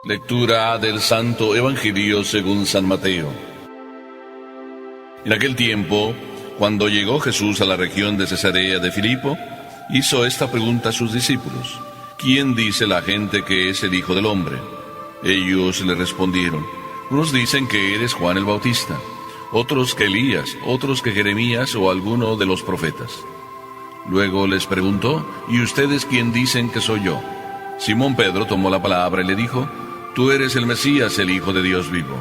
Lectura del Santo Evangelio según San Mateo. En aquel tiempo, cuando llegó Jesús a la región de Cesarea de Filipo, hizo esta pregunta a sus discípulos: ¿Quién dice la gente que es el Hijo del Hombre? Ellos le respondieron: unos dicen que eres Juan el Bautista, otros que Elías, otros que Jeremías o alguno de los profetas. Luego les preguntó: ¿y ustedes quién dicen que soy yo? Simón Pedro tomó la palabra y le dijo: Tú eres el Mesías, el Hijo de Dios vivo.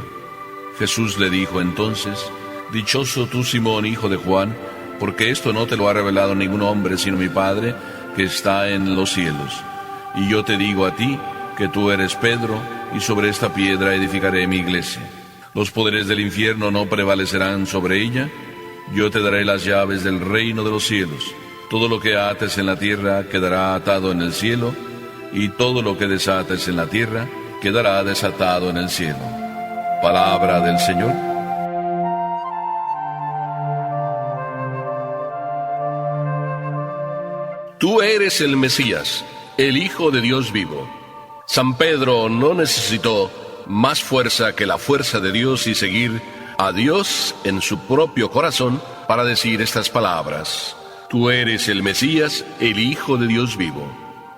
Jesús le dijo entonces: Dichoso tú, Simón, hijo de Juan, porque esto no te lo ha revelado ningún hombre, sino mi Padre, que está en los cielos. Y yo te digo a ti, que tú eres Pedro, y sobre esta piedra edificaré mi iglesia. Los poderes del infierno no prevalecerán sobre ella. Yo te daré las llaves del reino de los cielos. Todo lo que ates en la tierra quedará atado en el cielo, y todo lo que desates en la tierra quedará desatado en el cielo. Palabra del Señor. Tú eres el Mesías, el Hijo de Dios vivo. San Pedro no necesitó más fuerza que la fuerza de Dios y seguir a Dios en su propio corazón para decir estas palabras: Tú eres el Mesías, el Hijo de Dios vivo.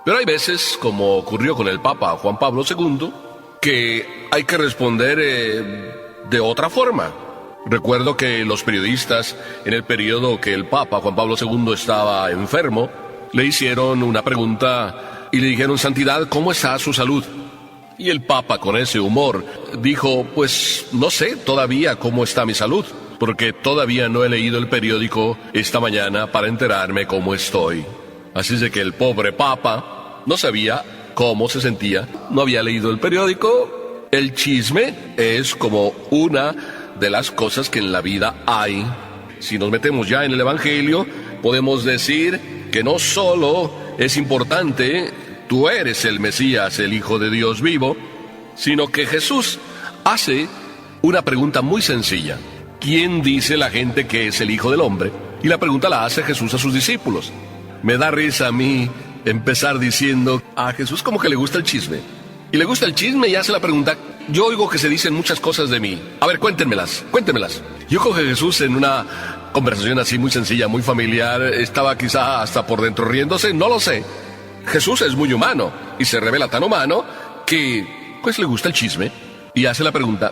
Pero hay veces, como ocurrió con el Papa Juan Pablo II, que hay que responder de otra forma. Recuerdo que los periodistas, en el periodo que el Papa Juan Pablo II estaba enfermo, le hicieron una pregunta y le dijeron: Santidad, ¿cómo está su salud? Y el Papa, con ese humor, dijo: pues no sé todavía cómo está mi salud, porque todavía no he leído el periódico esta mañana para enterarme cómo estoy. Así es de que el pobre Papa no sabía cómo se sentía, no había leído el periódico. El chisme es como una de las cosas que en la vida hay. Si nos metemos ya en el Evangelio, podemos decir que no solo es importante, tú eres el Mesías, el Hijo de Dios vivo, sino que Jesús hace una pregunta muy sencilla: ¿quién dice la gente que es el Hijo del Hombre? Y la pregunta la hace Jesús a sus discípulos. Me da risa a mí empezar diciendo: a Jesús como que le gusta el chisme. Y le gusta el chisme y hace la pregunta: yo oigo que se dicen muchas cosas de mí. A ver, cuéntenmelas. Yo creo que Jesús, en una conversación así muy sencilla, muy familiar, estaba quizá hasta por dentro riéndose, no lo sé. Jesús es muy humano y se revela tan humano que pues le gusta el chisme y hace la pregunta: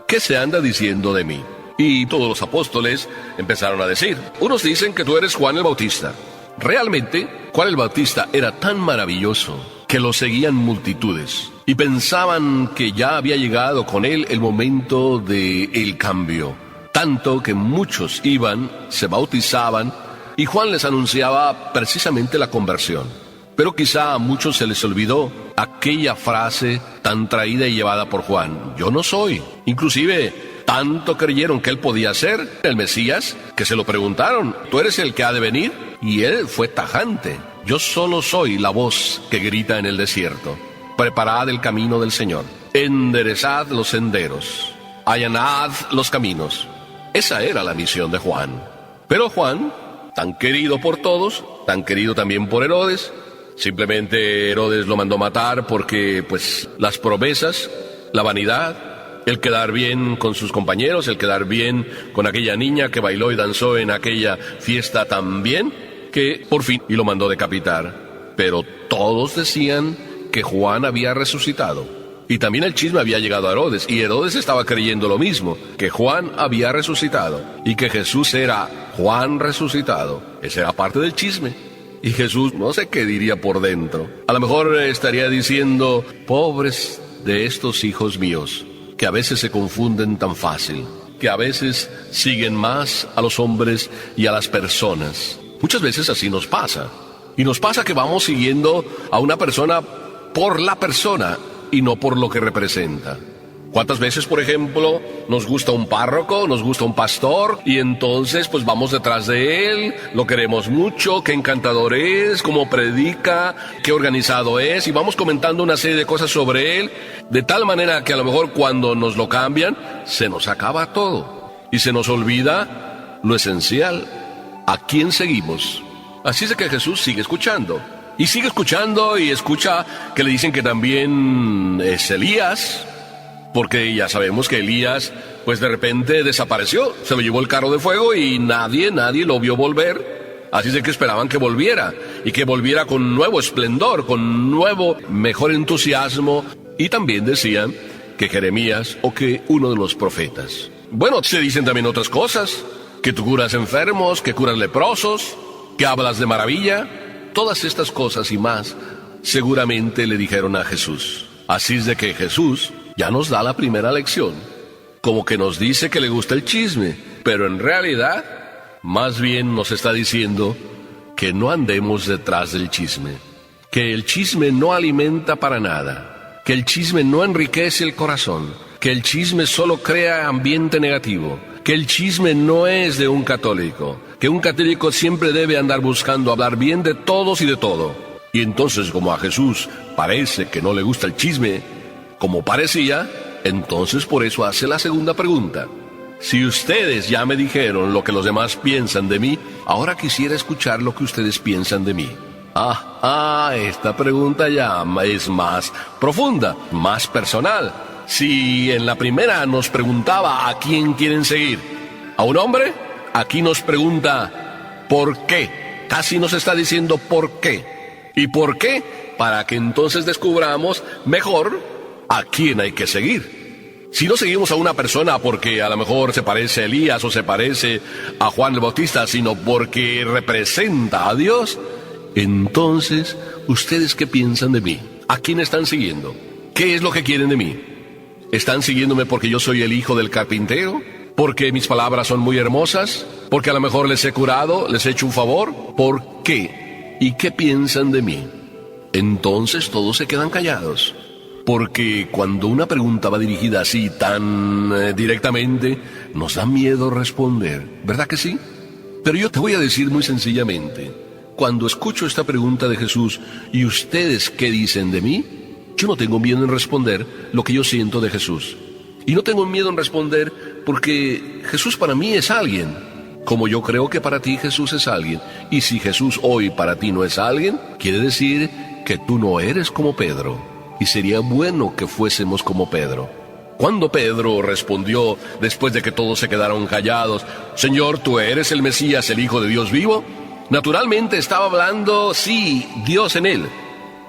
¿qué se anda diciendo de mí? Y todos los apóstoles empezaron a decir: unos dicen que tú eres Juan el Bautista. Realmente, Juan el Bautista era tan maravilloso que lo seguían multitudes y pensaban que ya había llegado con él el momento del cambio. Tanto que muchos iban, se bautizaban, y Juan les anunciaba precisamente la conversión. Pero quizá a muchos se les olvidó aquella frase tan traída y llevada por Juan: yo no soy. Inclusive, tanto creyeron que él podía ser el Mesías, que se lo preguntaron: ¿tú eres el que ha de venir? Y él fue tajante: yo solo soy la voz que grita en el desierto. Preparad el camino del Señor, enderezad los senderos, allanad los caminos. Esa era la misión de Juan. Pero Juan, tan querido por todos, tan querido también por Herodes, simplemente Herodes lo mandó matar porque, pues, las promesas, la vanidad, el quedar bien con sus compañeros, el quedar bien con aquella niña que bailó y danzó en aquella fiesta tan bien, que por fin y lo mandó decapitar. Pero todos decían que Juan había resucitado. Y también el chisme había llegado a Herodes, y Herodes estaba creyendo lo mismo, que Juan había resucitado, y que Jesús era Juan resucitado. Esa era parte del chisme. Y Jesús no sé qué diría por dentro. A lo mejor estaría diciendo: pobres de estos hijos míos, que a veces se confunden tan fácil, que a veces siguen más a los hombres y a las personas. Muchas veces así nos pasa. Y nos pasa que vamos siguiendo a una persona por la persona y no por lo que representa. ¿Cuántas veces, por ejemplo, nos gusta un párroco, nos gusta un pastor, y entonces pues vamos detrás de él, lo queremos mucho, qué encantador es, cómo predica, qué organizado es, y vamos comentando una serie de cosas sobre él, de tal manera que a lo mejor cuando nos lo cambian, se nos acaba todo, y se nos olvida lo esencial: ¿a quién seguimos? Así es de que Jesús sigue escuchando. Y sigue escuchando y escucha que le dicen que también es Elías, porque ya sabemos que Elías, pues de repente desapareció, se lo llevó el carro de fuego y nadie lo vio volver. Así es que esperaban que volviera, y que volviera con nuevo esplendor, con nuevo, mejor entusiasmo. Y también decían que Jeremías o que uno de los profetas. Bueno, se dicen también otras cosas, que tú curas enfermos, que curas leprosos, que hablas de maravilla. Todas estas cosas y más seguramente le dijeron a Jesús. Así es de que Jesús ya nos da la primera lección, como que nos dice que le gusta el chisme, pero en realidad, más bien nos está diciendo que no andemos detrás del chisme, que el chisme no alimenta para nada, que el chisme no enriquece el corazón, que el chisme solo crea ambiente negativo, que el chisme no es de un católico, que un católico siempre debe andar buscando hablar bien de todos y de todo. Y entonces, como a Jesús parece que no le gusta el chisme, como parecía, entonces por eso hace la segunda pregunta. Si ustedes ya me dijeron lo que los demás piensan de mí, ahora quisiera escuchar lo que ustedes piensan de mí. Esta pregunta ya es más profunda, más personal. Si en la primera nos preguntaba a quién quieren seguir, a un hombre, aquí nos pregunta ¿por qué? Casi nos está diciendo ¿por qué? ¿Y por qué? Para que entonces descubramos mejor a quién hay que seguir. Si no seguimos a una persona porque a lo mejor se parece a Elías o se parece a Juan el Bautista, sino porque representa a Dios, entonces, ¿ustedes qué piensan de mí? ¿A quién están siguiendo? ¿Qué es lo que quieren de mí? ¿Están siguiéndome porque yo soy el hijo del carpintero? ¿Porque mis palabras son muy hermosas? ¿Porque a lo mejor les he curado? ¿Les he hecho un favor? ¿Por qué? ¿Y qué piensan de mí? Entonces todos se quedan callados. Porque cuando una pregunta va dirigida así, tan directamente, nos da miedo responder, ¿verdad que sí? Pero yo te voy a decir muy sencillamente, cuando escucho esta pregunta de Jesús, ¿y ustedes qué dicen de mí? Yo no tengo miedo en responder lo que yo siento de Jesús. Y no tengo miedo en responder porque Jesús para mí es alguien, como yo creo que para ti Jesús es alguien. Y si Jesús hoy para ti no es alguien, quiere decir que tú no eres como Pedro. Y sería bueno que fuésemos como Pedro. Cuando Pedro respondió, después de que todos se quedaron callados, Señor, ¿tú eres el Mesías, el Hijo de Dios vivo? Naturalmente estaba hablando, sí, Dios en él.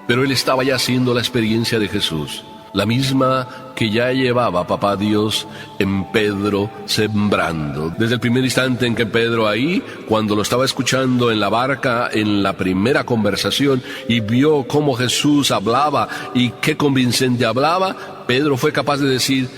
Pero él estaba ya haciendo la experiencia de Jesús, la misma que ya llevaba Papá Dios en Pedro sembrando. Desde el primer instante en que Pedro ahí, cuando lo estaba escuchando en la barca, en la primera conversación, y vio cómo Jesús hablaba y qué convincente hablaba, Pedro fue capaz de decir,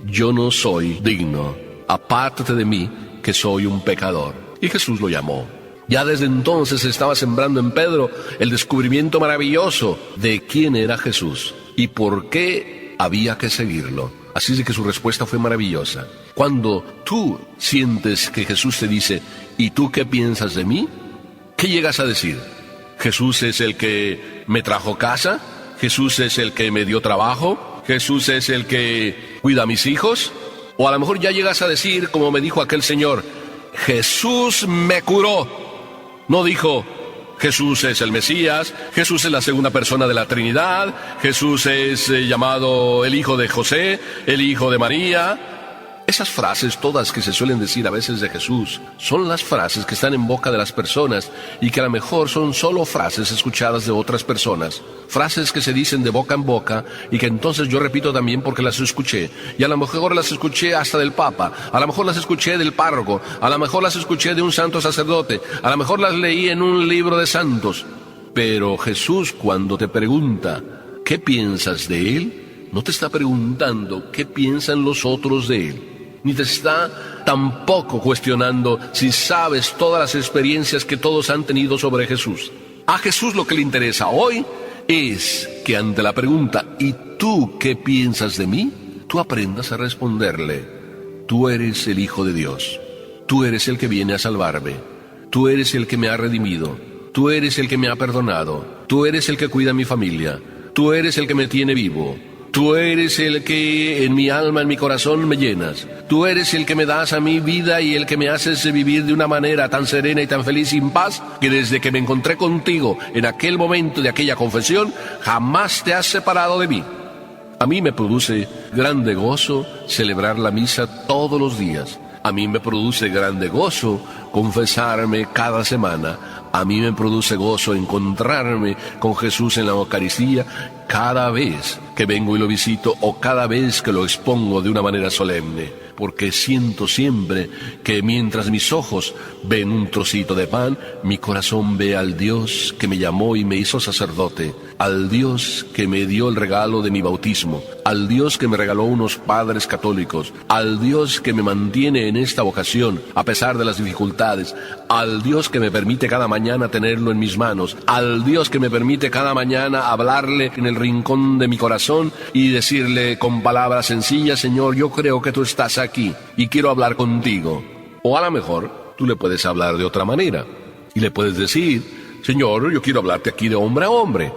yo no soy digno, apártate de mí, que soy un pecador. Y Jesús lo llamó. Ya desde entonces estaba sembrando en Pedro el descubrimiento maravilloso de quién era Jesús y por qué había que seguirlo. Así es de que su respuesta fue maravillosa. Cuando tú sientes que Jesús te dice, ¿y tú qué piensas de mí? ¿Qué llegas a decir? ¿Jesús es el que me trajo casa? ¿Jesús es el que me dio trabajo? ¿Jesús es el que cuida a mis hijos? O a lo mejor ya llegas a decir, como me dijo aquel señor, Jesús me curó. No dijo, Jesús es el Mesías, Jesús es la segunda persona de la Trinidad, Jesús es llamado el Hijo de José, el Hijo de María. Esas frases todas que se suelen decir a veces de Jesús, son las frases que están en boca de las personas y que a lo mejor son solo frases escuchadas de otras personas. Frases que se dicen de boca en boca y que entonces yo repito también porque las escuché. Y a lo mejor las escuché hasta del Papa, a lo mejor las escuché del párroco, a lo mejor las escuché de un santo sacerdote, a lo mejor las leí en un libro de santos. Pero Jesús, cuando te pregunta, ¿qué piensas de Él? No te está preguntando qué piensan los otros de Él. Ni te está tampoco cuestionando si sabes todas las experiencias que todos han tenido sobre Jesús. A Jesús lo que le interesa hoy es que ante la pregunta, ¿y tú qué piensas de mí?, tú aprendas a responderle, tú eres el Hijo de Dios, tú eres el que viene a salvarme, tú eres el que me ha redimido, tú eres el que me ha perdonado, tú eres el que cuida a mi familia, tú eres el que me tiene vivo, Tú eres el que en mi alma, en mi corazón me llenas. Tú eres el que me das a mí vida y el que me haces vivir de una manera tan serena y tan feliz y en paz, que desde que me encontré contigo en aquel momento de aquella confesión, jamás te has separado de mí. A mí me produce grande gozo celebrar la misa todos los días. A mí me produce grande gozo confesarme cada semana. A mí me produce gozo encontrarme con Jesús en la Eucaristía cada vez que vengo y lo visito o cada vez que lo expongo de una manera solemne. Porque siento siempre que mientras mis ojos ven un trocito de pan, mi corazón ve al Dios que me llamó y me hizo sacerdote, al Dios que me dio el regalo de mi bautismo, al Dios que me regaló unos padres católicos, al Dios que me mantiene en esta vocación a pesar de las dificultades, al Dios que me permite cada mañana tenerlo en mis manos, al Dios que me permite cada mañana hablarle en el rincón de mi corazón y decirle con palabras sencillas: Señor, yo creo que tú estás aquí y quiero hablar contigo. O a lo mejor tú le puedes hablar de otra manera y le puedes decir: Señor, yo quiero hablarte aquí de hombre a hombre.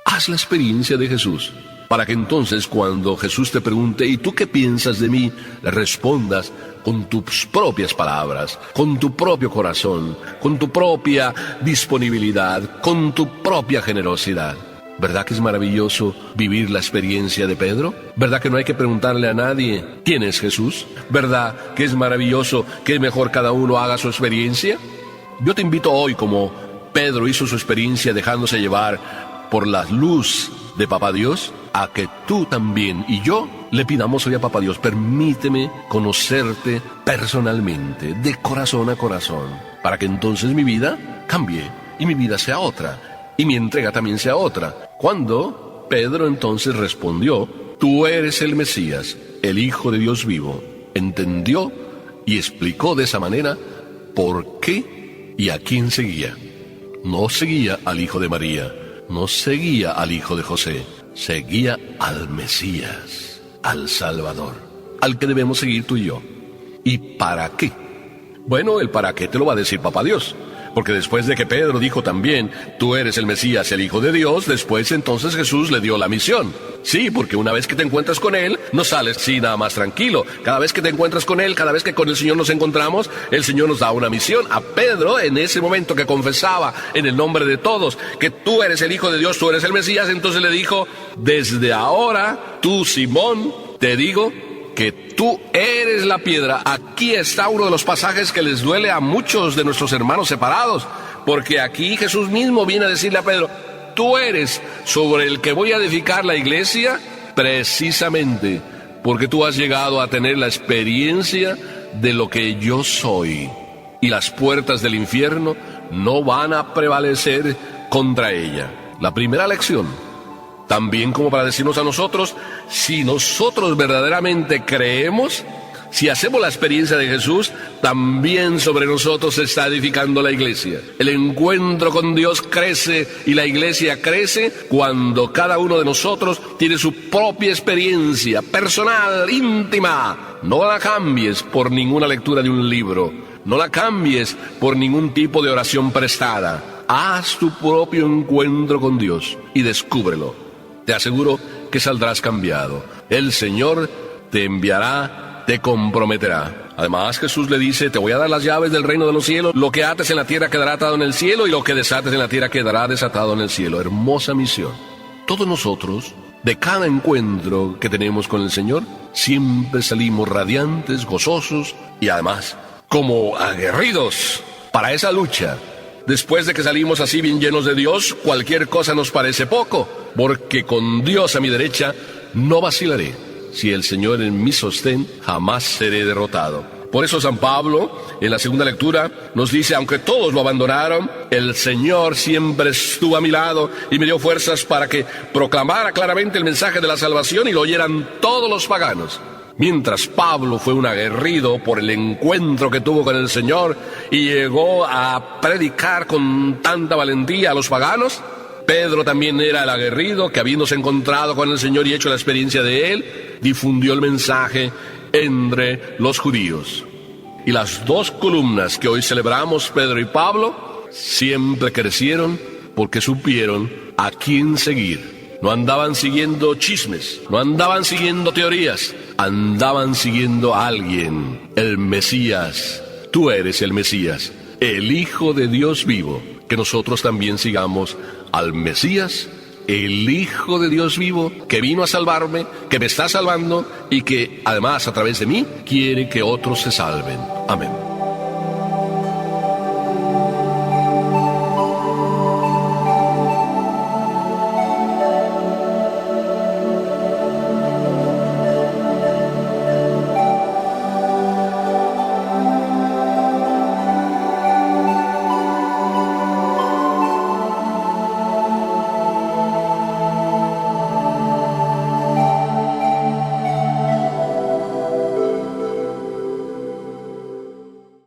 Haz la experiencia de Jesús, para que entonces cuando Jesús te pregunte: ¿y tú qué piensas de mí?, le respondas con tus propias palabras, con tu propio corazón, con tu propia disponibilidad, con tu propia generosidad. ¿Verdad que es maravilloso vivir la experiencia de Pedro? ¿Verdad que no hay que preguntarle a nadie quién es Jesús? ¿Verdad que es maravilloso que mejor cada uno haga su experiencia? Yo te invito hoy, como Pedro hizo su experiencia dejándose llevar por la luz de Papá Dios, a que tú también y yo le pidamos hoy a Papá Dios: permíteme conocerte personalmente, de corazón a corazón, para que entonces mi vida cambie y mi vida sea otra. Y mi entrega también sea otra. Cuando Pedro entonces respondió: tú eres el Mesías, el Hijo de Dios vivo, entendió y explicó de esa manera por qué y a quién seguía. No seguía al hijo de María, no seguía al hijo de José, seguía al Mesías, al Salvador, al que debemos seguir tú y yo. ¿Y para qué? Bueno, el para qué te lo va a decir Papá Dios. Porque después de que Pedro dijo también: tú eres el Mesías, el Hijo de Dios, después entonces Jesús le dio la misión. Sí, porque una vez que te encuentras con Él, no sales así nada más tranquilo. Cada vez que te encuentras con Él, cada vez que con el Señor nos encontramos, el Señor nos da una misión. A Pedro, en ese momento que confesaba en el nombre de todos que tú eres el Hijo de Dios, tú eres el Mesías, entonces le dijo: desde ahora, tú, Simón, te digo que tú eres la piedra. Aquí está uno de los pasajes que les duele a muchos de nuestros hermanos separados, porque aquí Jesús mismo viene a decirle a Pedro: tú eres sobre el que voy a edificar la iglesia, precisamente porque tú has llegado a tener la experiencia de lo que yo soy, y las puertas del infierno no van a prevalecer contra ella. La primera lección, también como para decirnos a nosotros: si nosotros verdaderamente creemos, si hacemos la experiencia de Jesús, también sobre nosotros se está edificando la iglesia. El encuentro con Dios crece y la iglesia crece cuando cada uno de nosotros tiene su propia experiencia personal, íntima. No la cambies por ninguna lectura de un libro, no la cambies por ningún tipo de oración prestada. Haz tu propio encuentro con Dios y descúbrelo. Te aseguro que saldrás cambiado. El Señor te enviará, te comprometerá. Además, Jesús le dice: te voy a dar las llaves del reino de los cielos. Lo que ates en la tierra quedará atado en el cielo, y lo que desates en la tierra quedará desatado en el cielo. Hermosa misión. Todos nosotros, de cada encuentro que tenemos con el Señor, siempre salimos radiantes, gozosos y además como aguerridos para esa lucha. Después de que salimos así bien llenos de Dios, cualquier cosa nos parece poco, porque con Dios a mi derecha no vacilaré. Si el Señor en mi sostén, jamás seré derrotado. Por eso San Pablo, en la segunda lectura, nos dice: aunque todos lo abandonaron, el Señor siempre estuvo a mi lado y me dio fuerzas para que proclamara claramente el mensaje de la salvación y lo oyeran todos los paganos. Mientras Pablo fue un aguerrido por el encuentro que tuvo con el Señor y llegó a predicar con tanta valentía a los paganos, Pedro también era el aguerrido que, habiéndose encontrado con el Señor y hecho la experiencia de Él, difundió el mensaje entre los judíos. Y las dos columnas que hoy celebramos, Pedro y Pablo, siempre crecieron porque supieron a quién seguir. No andaban siguiendo chismes, no andaban siguiendo teorías, andaban siguiendo a alguien, el Mesías. Tú eres el Mesías, el Hijo de Dios vivo. Que nosotros también sigamos al Mesías, el Hijo de Dios vivo, que vino a salvarme, que me está salvando y que además a través de mí quiere que otros se salven. Amén.